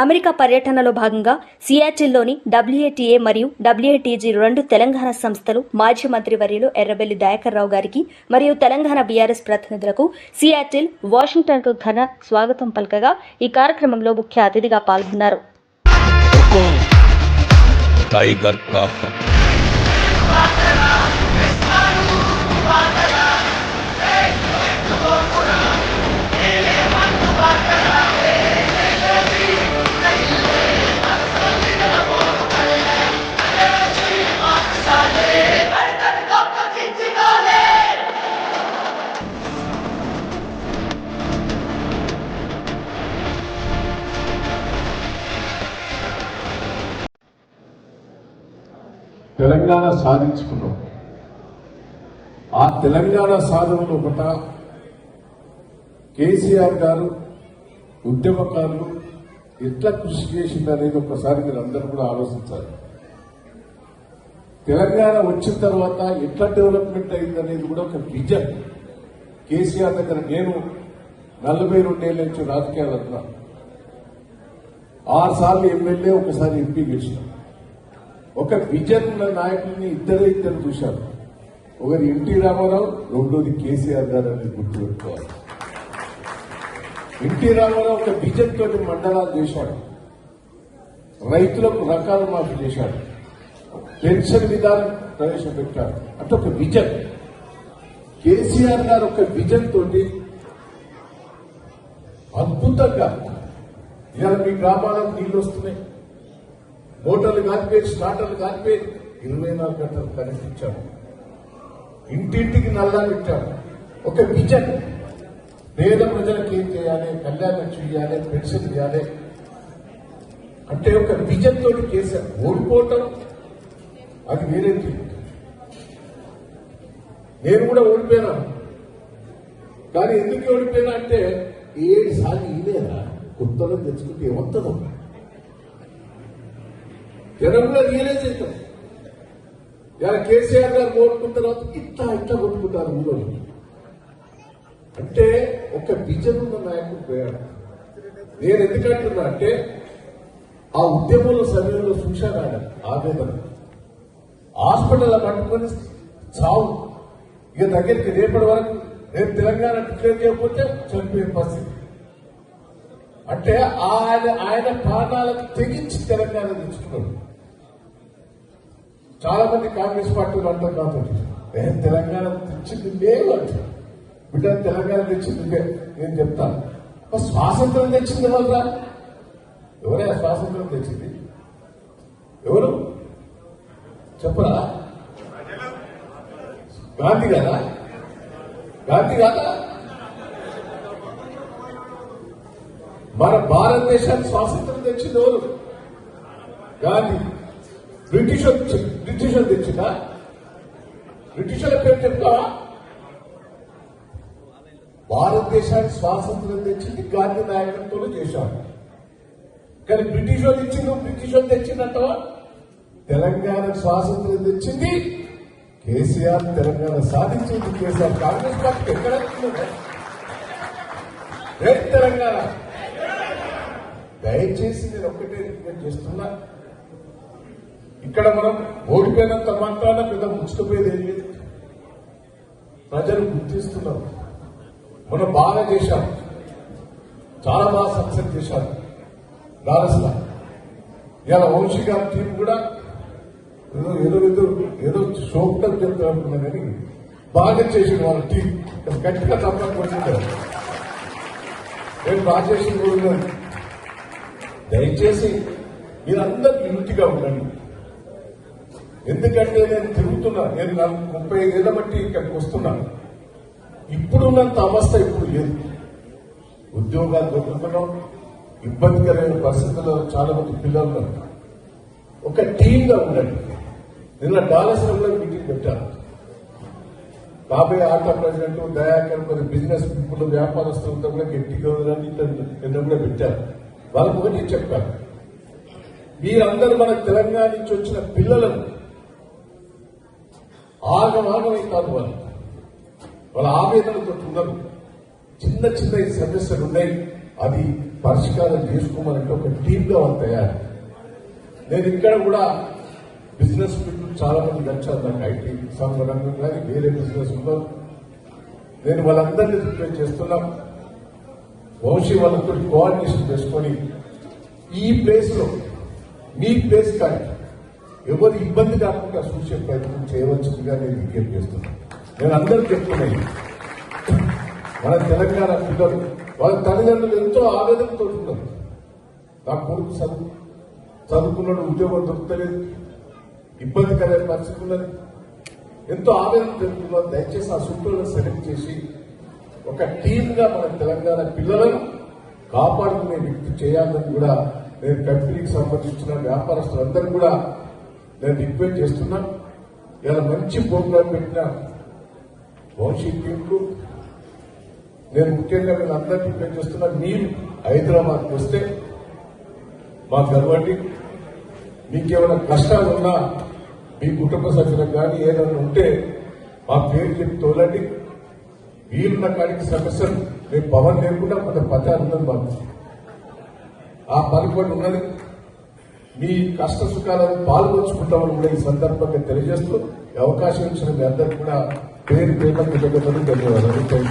America పర్యటనలో భాగంగా సియాటిల్లోని WATA మరియు WATG రెండు తెలంగాణ సంస్థలు మాజీ మంత్రి వర్యులు ఎర్రబెల్లి దయాకర్ రావు గారికి మరియు తెలంగాణ బీఆర్ఎస్ ప్రతినిధులకు సియాటిల్, వాషింగ్టన్కు ఘన స్వాగతం పలకగా ఈ కార్యక్రమంలో ముఖ్య అతిథిగా పాల్గొన్నారు. తెలంగాణ సాధించుకున్నాం. ఆ తెలంగాణ సాధనలో ఒకట కేసీఆర్ గారు ఉద్యమకారులు ఎట్లా కృషి చేసిందనేది ఒకసారి మీరు అందరూ కూడా ఆలోచించాలి. తెలంగాణ వచ్చిన తర్వాత ఎట్లా డెవలప్మెంట్ అయిందనేది కూడా ఒక విజన్ కేసీఆర్ దగ్గర. నేను 42 ఏళ్ల నుంచి రాజకీయాలు అంటున్నా. 6 సార్లు ఎమ్మెల్యే, ఒకసారి ఎంపీ గెలిచిన. ఒక విజన్ ఉన్న నాయకుడిని ఇద్దరు చూశారు. ఒకరు ఎన్టీ రామారావు, రెండోది కేసీఆర్ గారు అనేది గుర్తుపెట్టుకోవాలి. ఎన్టీ రామారావు ఒక విజన్ తోటి మండలాలు చేశాడు, రైతులకు రకాలు మాఫీ చేశాడు, పెన్షన్ విధానం ప్రవేశపెట్టాడు. అంటే ఒక విజన్. కేసీఆర్ గారు ఒక విజన్ తోటి అద్భుతంగా ఇవాళ మీ గ్రామాలకు నీళ్లు వస్తున్నాయి, మోటార్లు కాలిపోయి, స్టార్టర్లు కాలిపోయి 24 గంటలు కరెంట్ ఇచ్చాము, ఇంటింటికి నల్లాలు ఇచ్చాము. ఒక విజన్. పేద ప్రజలకు ఏం చేయాలి, కళ్యాణం చేయాలి, పెన్షన్ చేయాలి అంటే ఒక విజన్ తోటి కేసీఆర్. ఓడిపోవటం అది వేరే. నేను కూడా ఓడిపోయినా. కానీ ఎందుకు ఓడిపోయినా అంటే 7 సార్లు ఇదేనా కొత్తలో తెచ్చుకుంటే ఏమవుతుందో జనం కూడా రియలైజ్ అవుతాం. ఇలా కేసీఆర్ గారు ఓడుకున్న తర్వాత ఇట్లా కొట్టుకుంటారు ఊళ్ళో. అంటే ఒక విజన్ ఉన్న నాయకుడు పోయాడు. నేను ఎందుకంటున్నా అంటే ఆ ఉద్యమంలో సమయంలో చూశాను ఆయన ఆవేదన. హాస్పిటల్ పట్టుకొని చావు, ఇక దగ్గరికి రేపటి వరకు రేపు తెలంగాణ డిక్లేర్ చేయకపోతే చనిపోయే పరిస్థితి. అంటే ఆయన ప్రాణాలకు తెగించి తెలంగాణ తెచ్చుకున్నాడు. చాలా మంది కాంగ్రెస్ పార్టీలు అంటారు నాతో, తెలంగాణ తెచ్చింది లేదు అంటారు. బిడ్డ తెలంగాణ తెచ్చింది నేను చెప్తాను. స్వాతంత్రం తెచ్చింది ఎవరురా? ఎవరే స్వాతంత్రం తెచ్చింది? ఎవరు చెప్పరా? గాంధీ కదా? గాంధీ కాదా? మన భారతదేశానికి స్వాతంత్రం తెచ్చింది ఎవరు? గాంధీ. బ్రిటిష్ తెచ్చిందా? బ్రిటిషర్ల పేరు చెప్తావా? భారతదేశానికి స్వాతంత్రం తెచ్చింది గాంధీ నాయకత్వంలో చేశాడు. కానీ బ్రిటిష్ వాళ్ళు తెచ్చిందంటవా? తెలంగాణకు స్వాతంత్రం తెచ్చింది కేసీఆర్. తెలంగాణ సాధించింది కేసీఆర్. కాంగ్రెస్ పార్టీ ఎక్కడ రేపు తెలంగాణ. దయచేసి నేను ఒక్కటే రిక్వెస్ట్ చేస్తున్నా, ఇక్కడ మనం ఓడిపోయినంత మాత్రాన పెద్ద ముచ్చుకుపోయేది ఏం లేదు. ప్రజలు గుర్తిస్తున్నారు. మనం బాగా చేశాం, చాలా బాగా సక్సెస్ చేశారు. దారస్లా ఇలా వంశీ గారి టీం కూడా ఏదో షోక్టం చెప్తారనుకున్నా కానీ బాగా చేసింది వాళ్ళ టీం. గట్టిగా తప్పకపోతుంటారు. నేను రాజేష్ కూడా దయచేసి మీరందరూ యూనిట్గా ఉండండి. ఎందుకంటే నేను తిరుగుతున్నా, నేను 35 ఏళ్ల బట్టి ఇక్కడికి వస్తున్నాను. ఇప్పుడున్నంత అవస్థ ఇప్పుడు లేదు. ఉద్యోగాలు దొరుకుతున్నాం, ఇబ్బందికరమైన పరిస్థితుల్లో చాలా మంది పిల్లలు. ఒక టీంగా ఉండండి. నిన్న డాలస్లో కూడా మీటింగ్ పెట్టాను. బాబాయ్ ఆటో ప్రెసిడెంట్ దయాకర్, మరి బిజినెస్ పీపుల్, వ్యాపారస్తులతో కూడా గట్టిగా ఉందని నిన్న కూడా పెట్టారు. వాళ్ళకు ఒకటి చెప్పాను, మీరందరూ మన తెలంగాణ నుంచి వచ్చిన పిల్లలను ఆగమాగమై కాదు, వాళ్ళ ఆవేదనతో ఉన్నారు. చిన్న సమస్యలు ఉన్నాయి. అది పరిష్కారం చేసుకోమనంటే ఒక టీంగా వాళ్ళు తయారు. నేను ఇక్కడ కూడా బిజినెస్ పీపుల్ చాలా మంది వచ్చారు, నాకు ఐటీ సంబంధంగా కానీ వేరే బిజినెస్ ఉన్నారు. నేను వాళ్ళందరినీ రిక్వెస్ట్ చేస్తున్నాం, వంశీ వాళ్ళతో కోఆర్డినేషన్ చేసుకొని ఈ ప్లేస్ లో మీ ప్లేస్ కానీ ఎవరు ఇబ్బంది కాకుండా చూసే ప్రయత్నం చేయవచ్చుగా నేను విజ్ఞప్తి చేస్తున్నాను. నేను అందరూ చెప్తున్నాను, మన తెలంగాణ పిల్లలు వాళ్ళ తల్లిదండ్రులు ఎంతో ఆవేదనతో ఉన్నారు. నా కొడుకు చదువుకున్నాడు, ఉద్యోగం దొరుకుతలేదు, ఇబ్బందికరమైన పరిస్థితి ఉన్నది, ఎంతో ఆవేదన తెలుపుతున్నారు. దయచేసి ఆ సూత్రాలను సెలెక్ట్ చేసి ఒక టీమ్ గా మన తెలంగాణ పిల్లలను కాపాడుకునే వ్యక్తి చేయాలని కూడా నేను కంపెనీకి సంబంధించిన వ్యాపారస్తులందరూ కూడా నేను రిక్వెస్ట్ చేస్తున్నా. ఇలా మంచి ప్రోగ్రాం పెట్టిన వంశీ టీంకు నేను ముఖ్యంగా నేను అందరికీ రిక్వెస్ట్ చేస్తున్నా, మీరు హైదరాబాద్కి వస్తే మాకు గర్వండి. మీకేమైనా కష్టాలు ఉన్నా మీ కుటుంబ సభ్యులకు కానీ ఏదైనా ఉంటే మా పేరు చెప్పి తోలండి. వీరున్న కాడికి సమస్యలు మేము పవన్ లేకుండా కొంత ప్రచారం ఉన్నది, మాకు ఆ పని కూడా ఉన్నది. మీ కష్ట సుఖాలను పాల్గొంచుకుంటామని కూడా ఈ సందర్భంగా తెలియజేస్తూ అవకాశం ఇచ్చిన మీ అందరికీ కూడా పేరు పేరు ధన్యవాదాలు.